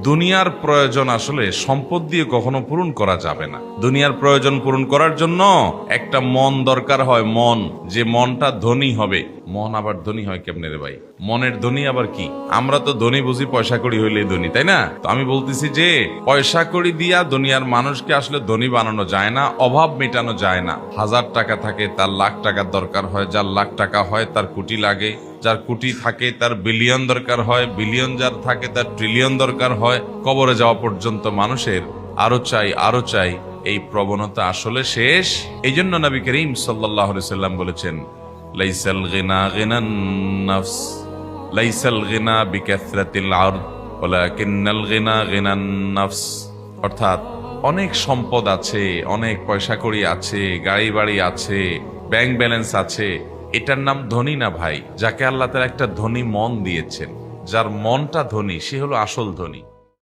দুনিয়ার প্রয়োজন আসলে সম্পদ দিয়ে কখনো পূরণ করা যাবে না। দুনিয়ার প্রয়োজন পূরণ করার জন্য একটা মন দরকার হয়, মন, যে মনটা ধনী হবে। মন আবার ধনী হয় কেমনে রে ভাই? মনের ধনী আবার কি? আমরা তো ধনী বুঝি পয়সা কড়ি হইলেই ধনী, তাই না? তো আমি বলতেছি যে পয়সা কড়ি দিয়া দুনিয়ার মানুষকে আসলে ধনী বানানো যায় না, অভাব মেটানো যায় না। 1000 টাকা থাকে তার লাখ টাকার দরকার হয়, যার লাখ টাকা হয় তার কোটি লাগে, যার কোটি থাকে তার বিলিয়ন দরকার হয়, বিলিয়ন যার থাকে তার ট্রিলিয়ন দরকার হয়। কবরে যাওয়া পর্যন্ত মানুষের আরো চাই আরো চাই, এই প্রবণতা আসলে শেষ। এই জন্য নবী করিম সাল্লাল্লাহু আলাইহি সাল্লাম বলেছেন, লাইসাল গিনা গিনান নাফস, লাইসাল গিনা বিকাসরাতিল আরদ ওয়ালাকিন্নাল গিনা গিনান নাফস। অর্থাৎ অনেক সম্পদ আছে, অনেক পয়সা কড়ি আছে, গাড়ি বাড়ি আছে, ব্যাংক ব্যালেন্স আছে, এটার নাম ধনী না ভাই। যাকে আল্লাহ তাআলা একটা ধনী মন দিয়েছেন, যার মনটা ধনী, সে হলো আসল ধনী।